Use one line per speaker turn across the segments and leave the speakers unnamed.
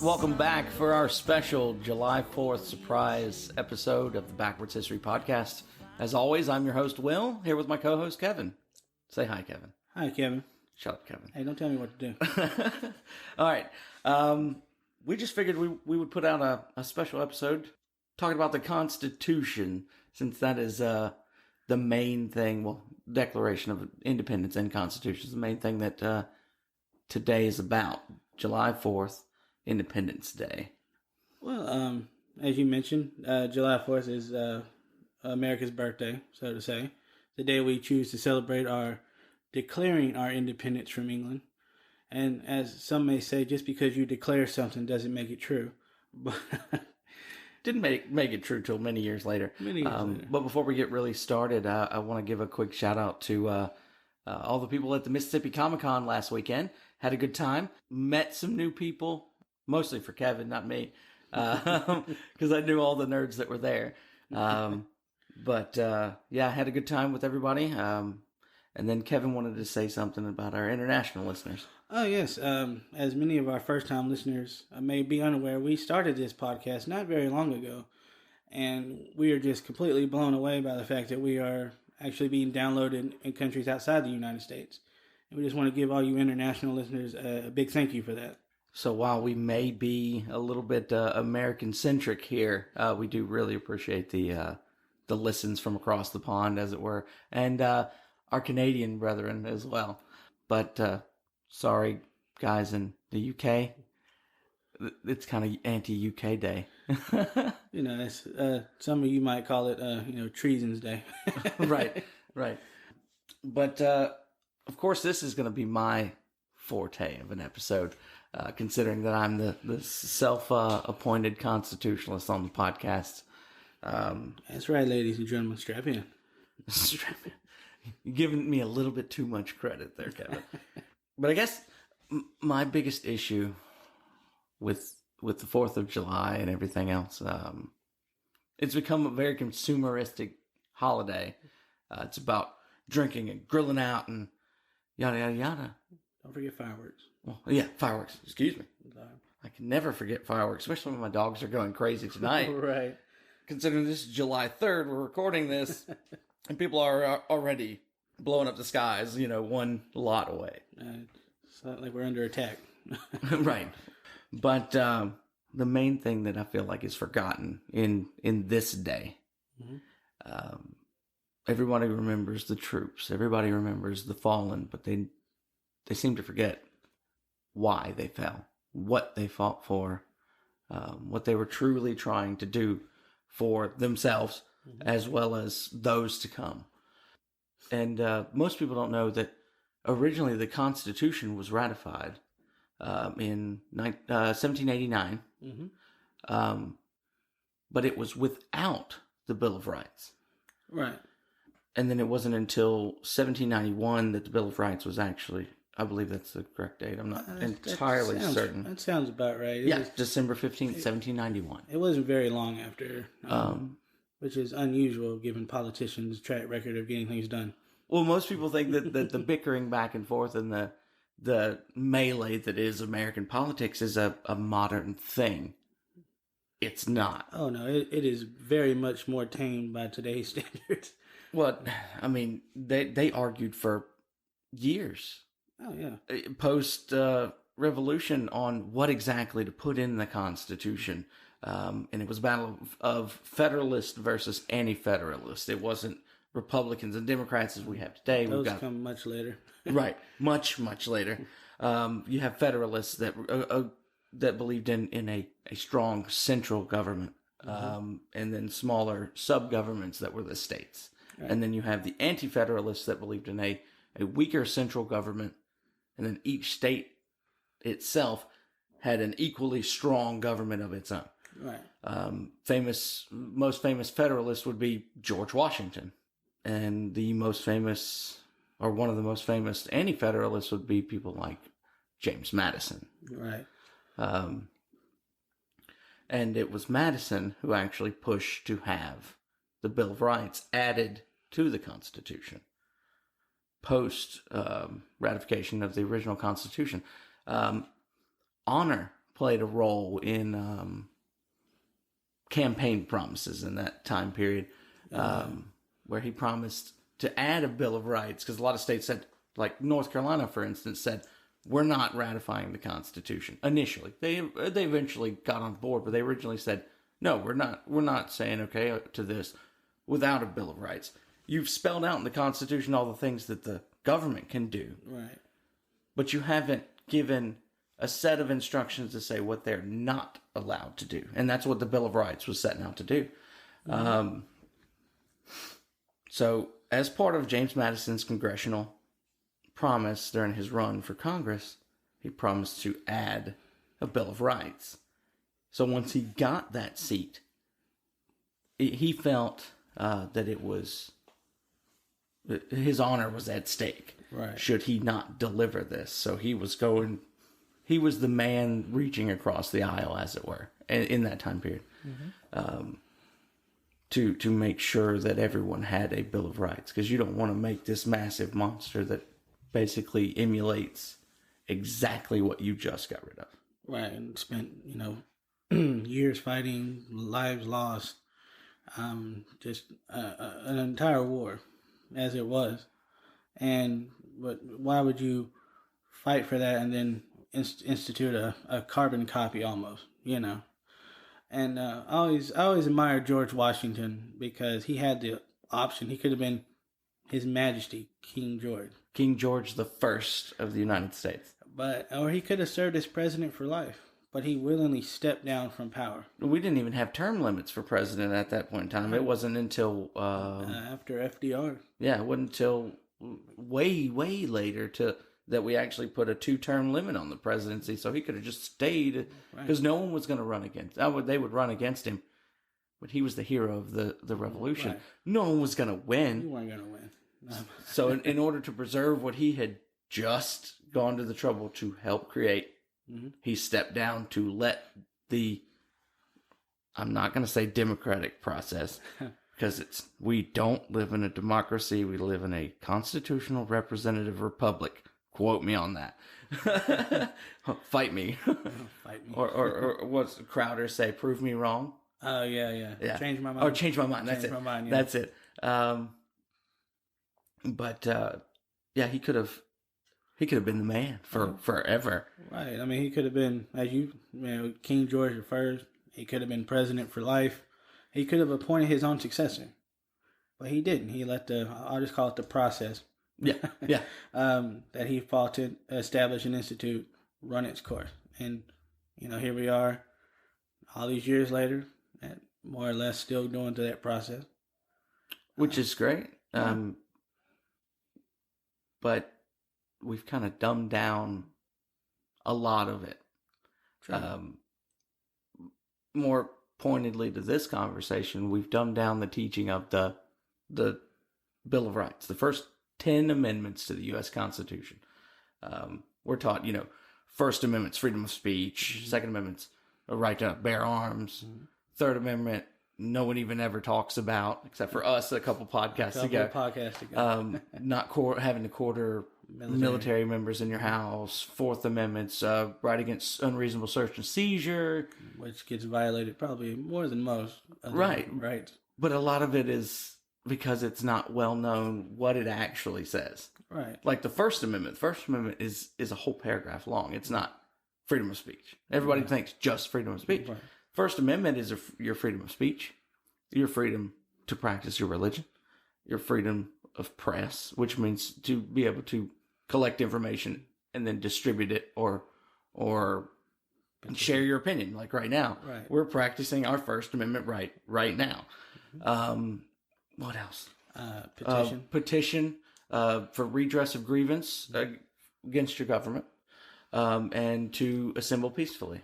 Welcome back for our special July 4th surprise episode of the Backwards History Podcast. As always, I'm your host, Will, here with my co-host, Kevin. Say hi, Kevin.
Hi, Kevin.
Shut up, Kevin.
Hey, don't tell me what to do.
All right. We just figured we would put out a special episode talking about the Constitution, since that is the main thing. Well, Declaration of Independence and Constitution is the main thing that today is about. July 4th, Independence Day.
Well, as you mentioned, July 4th is America's birthday, so to say. The day we choose to celebrate declaring our independence from England. And as some may say, just because you declare something doesn't make it true. But
didn't make it true till many years later. But before we get really started, I want to give a quick shout out to all the people at the Mississippi Comic-Con last weekend. Had a good time. Met some new people, mostly for Kevin, not me, because I knew all the nerds that were there. But I had a good time with everybody. And then Kevin wanted to say something about our international listeners.
Oh, yes. As many of our first-time listeners may be unaware, we started this podcast not very long ago. And we are just completely blown away by the fact that we are actually being downloaded in countries outside the United States. And we just want to give all you international listeners a big thank you for that.
So while we may be a little bit American-centric here, we do really appreciate the listens from across the pond, as it were, and our Canadian brethren as well. But sorry, guys in the UK, it's kind of anti-UK day.
It's, some of you might call it, Treason's Day.
Right. But of course, this is going to be my forte of an episode, considering that I'm the self-appointed constitutionalist on the podcast.
That's right, ladies and gentlemen, strap in.
You're giving me a little bit too much credit there, Kevin. But I guess my biggest issue with the 4th of July and everything else, it's become a very consumeristic holiday. It's about drinking and grilling out and yada, yada, yada.
Don't forget fireworks.
Well, yeah, fireworks. Excuse me. I can never forget fireworks, especially when my dogs are going crazy tonight.
Right.
Considering this is July 3rd, we're recording this, and people are already blowing up the skies, one lot away.
It's not like we're under attack.
Right. But the main thing that I feel like is forgotten in this day, everybody remembers the troops. Everybody remembers the fallen, but they seem to forget why they fell, what they fought for, what they were truly trying to do for themselves, as well as those to come. And most people don't know that originally the Constitution was ratified in 1789, but it was without the Bill of Rights.
Right.
And then it wasn't until 1791 that the Bill of Rights was actually, I believe that's the correct date. I'm not entirely certain.
That sounds about right.
December 15th, 1791.
It wasn't very long after, which is unusual given politicians' track record of getting things done.
Well, most people think that the bickering back and forth and the melee that is American politics is a modern thing. It's not.
Oh, no. It is very much more tamed by today's standards.
Well, I mean, they argued for years.
Oh, yeah.
Post revolution on what exactly to put in the Constitution. And it was a battle of Federalist versus anti-Federalist. It wasn't Republicans and Democrats as we have today.
Those come much later.
Right. Much, much later. You have Federalists that believed in a strong central government, and then smaller sub-governments that were the states. Right. And then you have the anti-Federalists that believed in a weaker central government, and then each state itself had an equally strong government of its own.
Right.
Most famous Federalist would be George Washington. And the most famous, or one of the most famous anti-Federalists would be people like James Madison.
Right.
And it was Madison who actually pushed to have the Bill of Rights added to the Constitution post ratification of the original Constitution. Honor played a role in campaign promises in that time period, where he promised to add a Bill of Rights, because a lot of states said, like North Carolina, for instance, said, we're not ratifying the Constitution. Initially, they eventually got on board, but they originally said, no, we're not saying okay to this without a Bill of Rights. You've spelled out in the Constitution all the things that the government can do,
right?
But you haven't given a set of instructions to say what they're not allowed to do, and that's what the Bill of Rights was setting out to do. Mm-hmm. So, as part of James Madison's congressional promise during his run for Congress, he promised to add a Bill of Rights. So once he got that seat, he felt that it was his honor was at stake.
Right. Should he not deliver this?
So he was the man reaching across the aisle, as it were, in that time period, to make sure that everyone had a Bill of Rights, because you don't want to make this massive monster that basically emulates exactly what you just got rid of.
Right, and spent, years fighting, lives lost, just an entire war, as it was. But why would you fight for that and then institute a carbon copy almost, And I always admired George Washington, because he had the option. He could have been His Majesty King George.
King George the First of the United States.
Or he could have served as president for life, but he willingly stepped down from power.
We didn't even have term limits for president at that point in time. It wasn't until
after FDR.
Yeah, it wasn't until way later that we actually put a 2-term limit on the presidency. So he could have just stayed, because no one was going to run against. They would run against him, but he was the hero of the revolution. Right. No one was going to win.
You weren't going to win. No.
So in order to preserve what he had just gone to the trouble to help create, he stepped down to let I'm not going to say democratic process, because we don't live in a democracy. We live in a constitutional representative republic. Quote me on that. Fight me.
Fight me.
Or what's Crowder say? Prove me wrong.
Oh, yeah. Change my mind.
Or change my mind. That's it. That's it. But he could have been the man for forever.
Right. I mean, he could have been, King George I. He could have been president for life. He could have appointed his own successor, but he didn't. He let I'll just call it the process.
Yeah.
That he fought to establish an institute, run its course, and here we are, all these years later, more or less still going through that process,
which is great. But we've kind of dumbed down a lot of it. More pointedly to this conversation, we've dumbed down the teaching of the Bill of Rights, the first 10 amendments to the U.S. Constitution. We're taught, First Amendment's freedom of speech, Second Amendment's a right to bear arms, Third Amendment, no one even ever talks about, except for us a couple podcasts ago. Not having to quarter military members in your house. Fourth Amendment's right against unreasonable search and seizure,
which gets violated probably more than most.
Right. But a lot of it is because it's not well known what it actually says.
Right.
Like the First Amendment. The First Amendment is a whole paragraph long. It's not freedom of speech. Everybody thinks just freedom of speech. Right. First Amendment is your freedom of speech, your freedom to practice your religion, your freedom of press, which means to be able to collect information and then distribute it or share your opinion. Like right now, we're practicing our First Amendment right now. What else? Petition for redress of grievance against your government, and to assemble peacefully.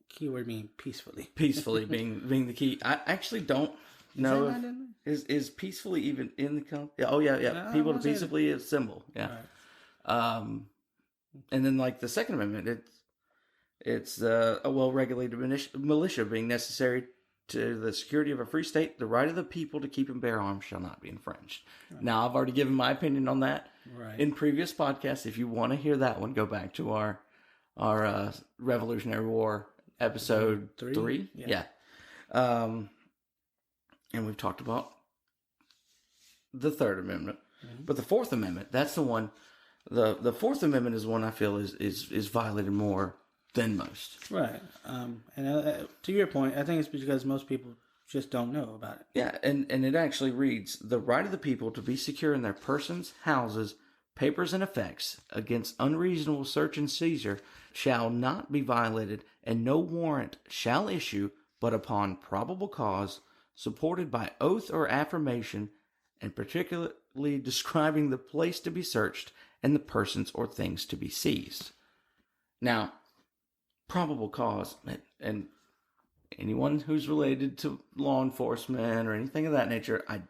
Keyword being peacefully.
Peacefully being the key. I actually don't know is peacefully even in the Oh yeah. People to peacefully assemble. Yeah. Right. And then like the Second Amendment, it's a well-regulated militia being necessary to the security of a free state. The right of the people to keep and bear arms shall not be infringed. Right. Now, I've already given my opinion on that in previous podcasts. If you want to hear that one, go back to our Revolutionary War episode 3. Yeah. And we've talked about the Third Amendment. Mm-hmm. But the Fourth Amendment, that's the one. The Fourth Amendment is one I feel is violated more than most.
Right. And to your point, I think it's because most people just don't know about it.
Yeah, and it actually reads, the right of the people to be secure in their persons, houses, papers, and effects against unreasonable search and seizure shall not be violated, and no warrant shall issue but upon probable cause, supported by oath or affirmation, and particularly describing the place to be searched and the persons or things to be seized. Now, probable cause, and anyone who's related to law enforcement or anything of that nature, I'm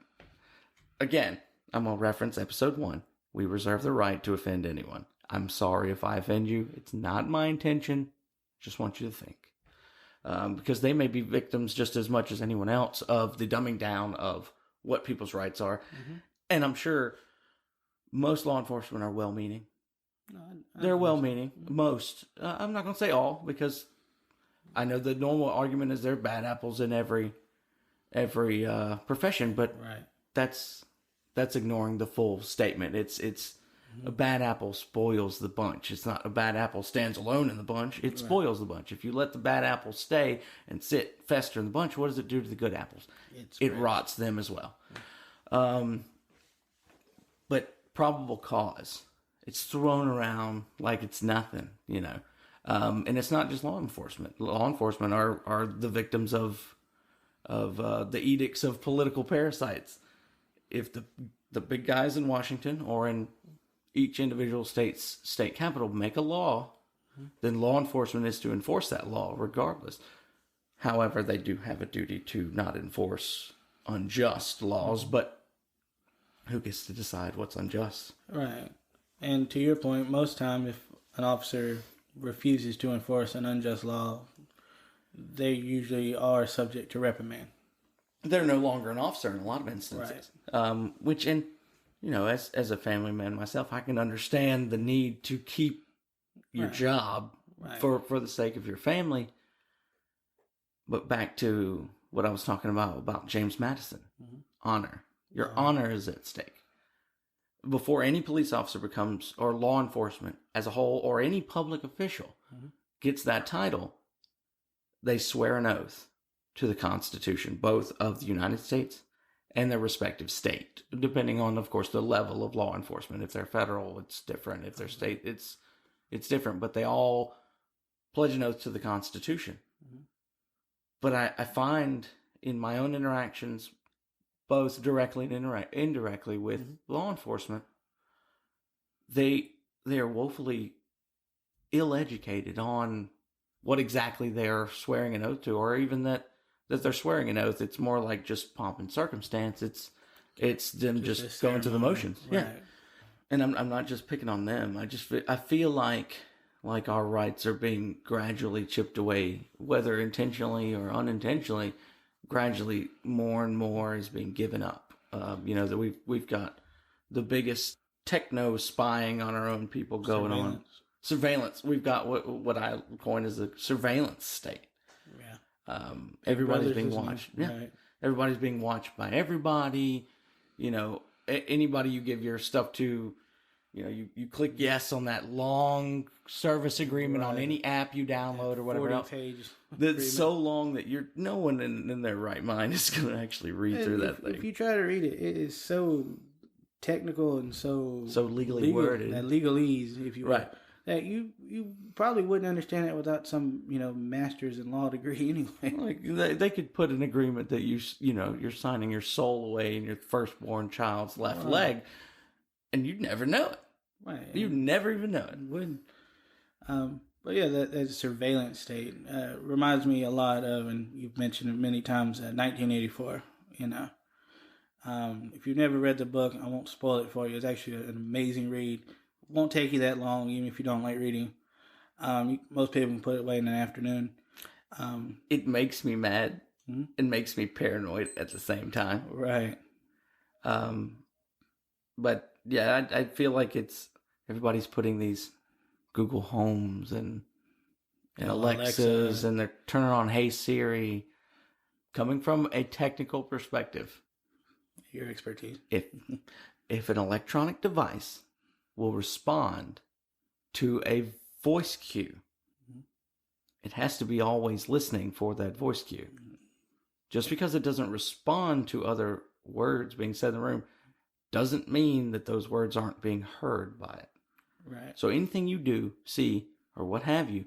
going to reference episode 1. We reserve the right to offend anyone. I'm sorry if I offend you. It's not my intention. Just want you to think. Because they may be victims just as much as anyone else of the dumbing down of what people's rights are. Mm-hmm. And I'm sure most law enforcement are well-meaning. They're well-meaning. Most. I'm not going to say all, because I know the normal argument is there are bad apples in every profession, but that's ignoring the full statement. It's a bad apple spoils the bunch. It's not a bad apple stands alone in the bunch. It spoils the bunch. If you let the bad apples stay and fester in the bunch, what does it do to the good apples? It rots them as well. But probable cause, it's thrown around like it's nothing, and it's not just law enforcement. Law enforcement are the victims of the edicts of political parasites. If the big guys in Washington or in each individual state's state capital make a law, then law enforcement is to enforce that law regardless. However, they do have a duty to not enforce unjust laws, but who gets to decide what's unjust?
Right. And to your point, most time if an officer refuses to enforce an unjust law, they usually are subject to reprimand.
They're no longer an officer in a lot of instances. Right. Which, as a family man myself, I can understand the need to keep your job for the sake of your family. But back to what I was talking about James Madison. Mm-hmm. Honor. Your honor is at stake. Before any police officer becomes, or law enforcement as a whole, or any public official gets that title, they swear an oath to the Constitution, both of the United States and their respective state, depending on, of course, the level of law enforcement. If they're federal, it's different. If they're state, it's different. But they all pledge an oath to the Constitution. Mm-hmm. But I find in my own interactions, both directly and indirectly with law enforcement, they are woefully ill-educated on what exactly they're swearing an oath to, or even that they're swearing an oath. It's more like just pomp and circumstance. It's them just going through the motions. Right. Yeah. And I'm not just picking on them. I feel like our rights are being gradually chipped away, whether intentionally or unintentionally. Gradually, more and more is being given up. That we've got the biggest techno spying on our own people going on. Surveillance. We've got what I coin as a surveillance state. Yeah. Everybody's being watched. Yeah. Right. Everybody's being watched by everybody. Anybody you give your stuff to, you click yes on that long service agreement on any app you download or whatever else. That's so long that no one in their right mind is going to actually read through that thing.
If you try to read it, it is so technical and so
legally worded.
That legalese, if you will. Right. That you probably wouldn't understand it without some master's in law degree anyway.
Like they could put an agreement that you're signing your soul away in your firstborn child's left leg, and you'd never know it. Right. You'd never even know it.
Wouldn't. But yeah, that surveillance state reminds me a lot of, and you've mentioned it many times, 1984. If you've never read the book, I won't spoil it for you. It's actually an amazing read. It won't take you that long, even if you don't like reading. Most people can put it away in an afternoon.
It makes me mad. Mm-hmm. It makes me paranoid at the same time.
Right.
But yeah, I feel like everybody's putting these Google Homes and and Alexas, and they're turning on Hey Siri. Coming from a technical perspective,
your expertise.
If an electronic device will respond to a voice cue, it has to be always listening for that voice cue. Just because it doesn't respond to other words being said in the room doesn't mean that those words aren't being heard by it.
Right.
So anything you do, see, or what have you,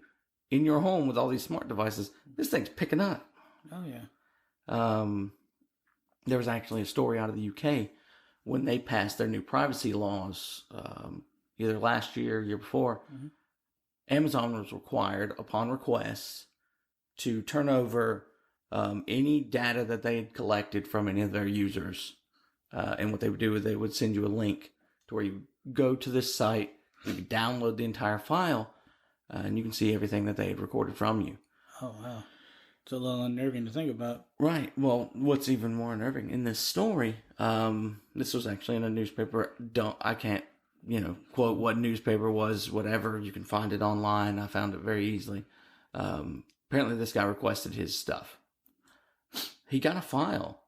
in your home with all these smart devices, this thing's picking up.
Oh, yeah.
There was actually a story out of the UK when they passed their new privacy laws, either last year or year before. Mm-hmm. Amazon was required, upon request, to turn over any data that they had collected from any of their users. And what they would do is they would send you a link to where you go to this site, you can download the entire file, and you can see everything that they had recorded from you.
Oh, wow. It's a little unnerving to think about.
Right. Well, what's even more unnerving in this story, this was actually in a newspaper. I can't, quote what newspaper was, whatever. You can find it online. I found it very easily. Apparently this guy requested his stuff. He got a file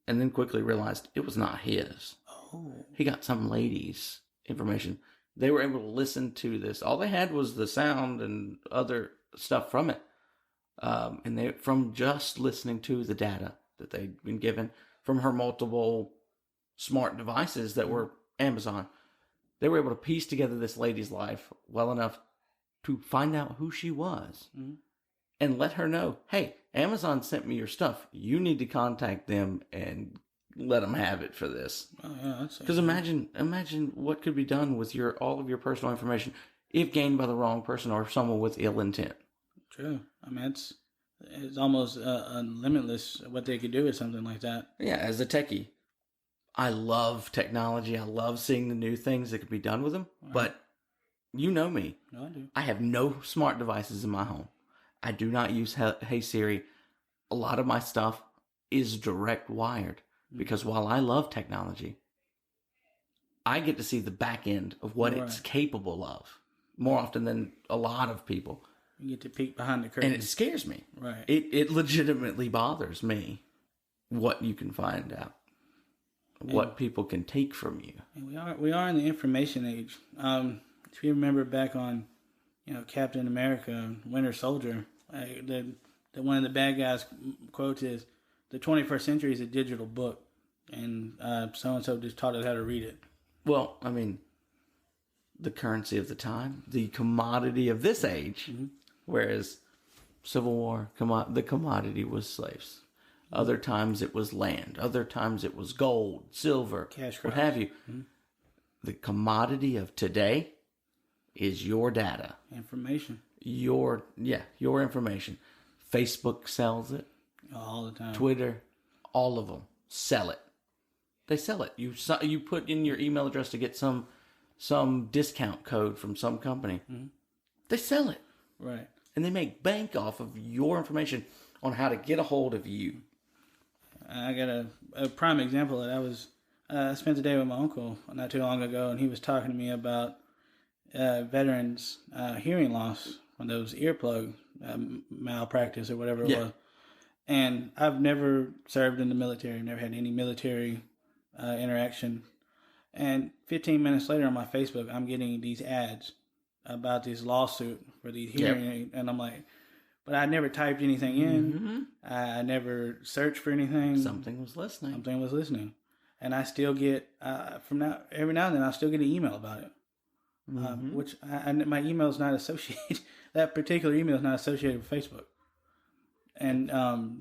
and then quickly realized it was not his.
Oh.
He got some lady's information. They were able to listen to this. All they had was the sound and other stuff from it. And they, from just listening to the data that they'd been given from her multiple smart devices that were Amazon, they were able to piece together this lady's life well enough to find out who she was and let her know, hey, Amazon sent me your stuff. You need to contact them and let them have it for this.
Oh, yeah,
because imagine what could be done with all of your personal information if gained by the wrong person or someone with ill intent.
True. I mean, it's almost limitless what they could do with something like that.
Yeah, as a techie, I love technology. I love seeing the new things that could be done with them. Right. But you know me.
No, I do.
I have no smart devices in my home. I do not use Hey Siri. A lot of my stuff is direct wired because while I love technology, I get to see the back end of what it's capable of more often than a lot of people.
You get to peek behind the curtain.
And it scares me.
Right.
It legitimately bothers me what you can find out. What people can take from you.
And we are in the information age. If you remember back on, Captain America, Winter Soldier, the one of the bad guys quotes is, "The 21st century is a digital book, and so and so just taught us how to read it."
Well, I mean, the currency of the time, the commodity of this age, whereas Civil War, the commodity was slaves. Other times it was land. Other times it was gold, silver,
cash,
what have you. The commodity of today is your data.
Information.
Your information. Facebook sells it.
All the time.
Twitter, all of them sell it. They sell it. You put in your email address to get some discount code from some company. They sell it.
Right.
And they make bank off of your information on how to get a hold of you.
I got a prime example of that. I spent the day with my uncle not too long ago, and he was talking to me about veterans' hearing loss when those earplug malpractice or whatever it was. And I've never served in the military, never had any military interaction. And 15 minutes later on my Facebook, I'm getting these ads about this lawsuit for these hearing, and I'm like, but I never typed anything in. I never searched for anything.
Something was listening. And I still get, every now and then, I still get an email about it. Which my email is not associated, that particular email is not associated with Facebook. And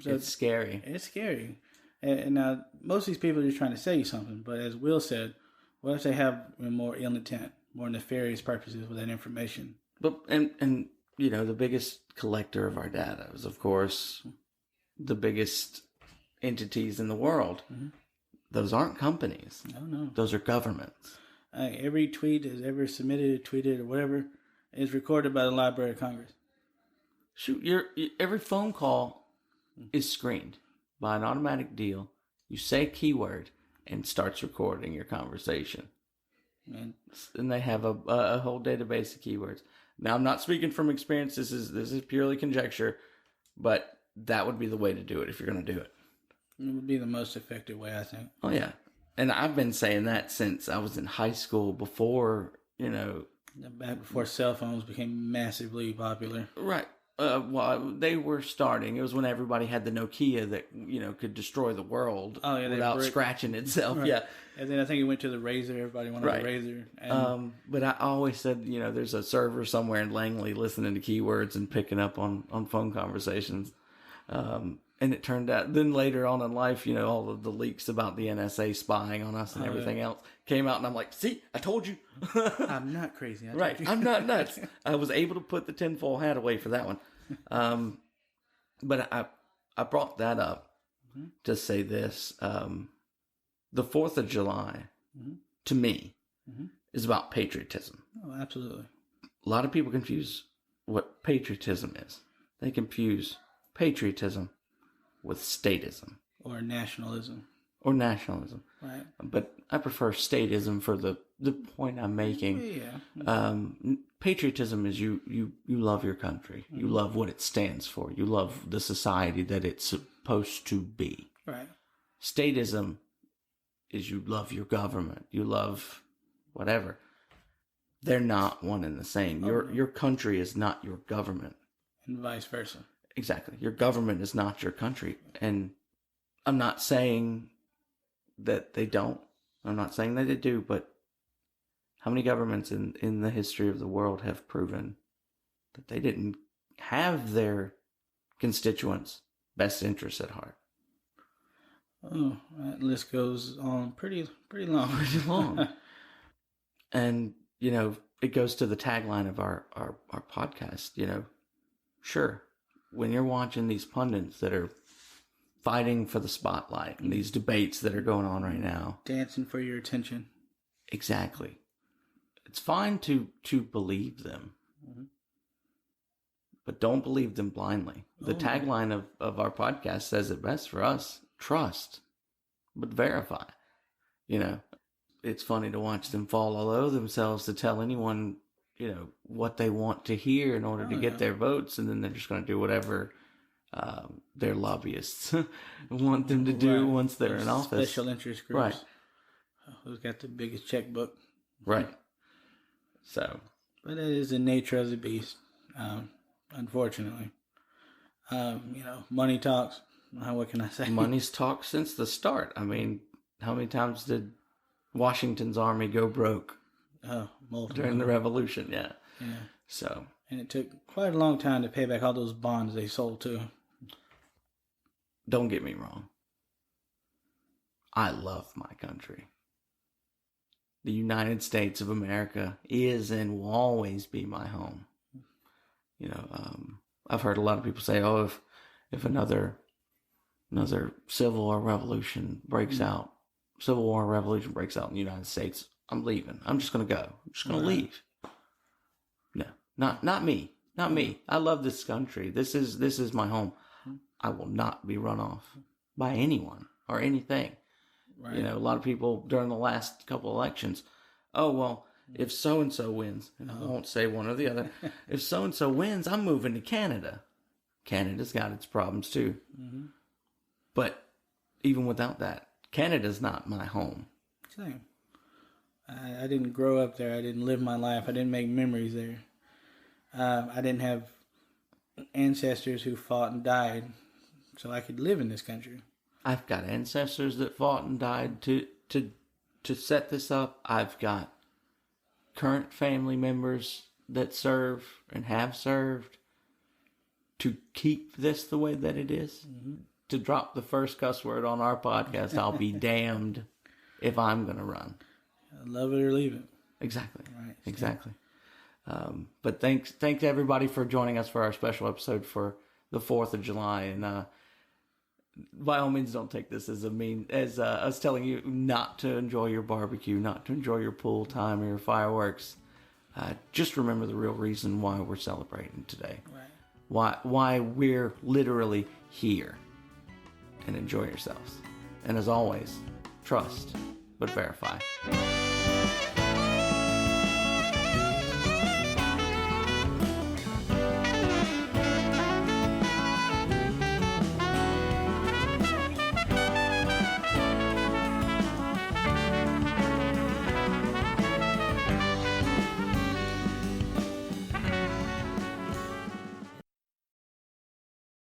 so it's scary.
It's scary. And now, most of these people are just trying to sell you something. But as Will said, what if they have more ill intent, more nefarious purposes with that information?
But and the biggest collector of our data is, of course, the biggest entities in the world. Those aren't companies.
No.
Those are governments.
Every tweet is ever submitted, tweeted, or whatever is recorded by the Library of Congress.
Shoot, every phone call is screened by an automatic deal. You say a keyword and it starts recording your conversation. And they have a whole database of keywords. Now, I'm not speaking from experience. This is purely conjecture, but that would be the way to do it if you're going to do it.
It would be the most effective way, I think.
Oh, yeah. And I've been saying that since I was in high school, before,
back before cell phones became massively popular.
Right. Well, they were starting. It was when everybody had the Nokia that, could destroy the world without scratching itself. Right. Yeah.
And then I think it went to the Razor. Everybody wanted the Razor. And
but I always said, there's a server somewhere in Langley listening to keywords and picking up on phone conversations. And it turned out, then later on in life, all of the leaks about the NSA spying on us and everything else came out. And I'm like, see, I told you.
I'm not crazy.
Right. I'm not nuts. I was able to put the tinfoil hat away for that one. But I brought that up to say this. The 4th of July, to me, is about patriotism.
Oh, absolutely.
A lot of people confuse what patriotism is. They confuse patriotism with statism.
Or nationalism.
Right. But I prefer statism for the point I'm making.
Yeah.
Patriotism is you love your country. You love what it stands for. You love the society that it's supposed to be.
Right.
Statism is you love your government. You love whatever. They're not one and the same. Your country is not your government.
And vice versa.
Exactly. Your government is not your country. And I'm not saying that they don't. I'm not saying that they do, but how many governments in the history of the world have proven that they didn't have their constituents' best interests at heart?
Oh, that list goes on pretty long.
Pretty long. And, it goes to the tagline of our podcast, Sure, when you're watching these pundits that are fighting for the spotlight and these debates that are going on right now.
Dancing for your attention.
Exactly. It's fine to believe them. But don't believe them blindly. The tagline of our podcast says it best for us. Trust, but verify. It's funny to watch them fall all over themselves to tell anyone, what they want to hear in order to get their votes. And then they're just going to do whatever their lobbyists want them to do once they're in office.
Special interest groups.
Right.
Who's got the biggest checkbook.
Right. So.
But that is the nature of the beast, unfortunately. Money talks. What can I say?
Money's talked since the start. I mean, how many times did Washington's army go broke?
Oh, multiple.
During the Revolution, yeah.
Yeah.
So.
And it took quite a long time to pay back all those bonds they sold too.
Don't get me wrong. I love my country. The United States of America is and will always be my home. I've heard a lot of people say, "Oh, if another civil war or revolution breaks out in the United States, I'm leaving. I'm just going to go. I'm just going to leave." No, not me. Not me. I love this country. This is my home. I will not be run off by anyone or anything. Right. A lot of people during the last couple elections, oh, well, if so-and-so wins, and I won't say one or the other, if so-and-so wins, I'm moving to Canada. Canada's got its problems too. Mm-hmm. But even without that, Canada's not my home.
Same. I didn't grow up there. I didn't live my life. I didn't make memories there. I didn't have ancestors who fought and died so I could live in this country.
I've got ancestors that fought and died to set this up. I've got current family members that serve and have served to keep this the way that it is. Mm-hmm. To drop the first cuss word on our podcast, I'll be damned if I'm going to run.
Love it or leave it.
Exactly. Right. Exactly. But thanks everybody for joining us for our special episode for the 4th of July. And by all means, don't take this as us telling you not to enjoy your barbecue, not to enjoy your pool time or your fireworks. Just remember the real reason why we're celebrating today. Right. Why we're literally here. And enjoy yourselves. And as always, trust, but verify.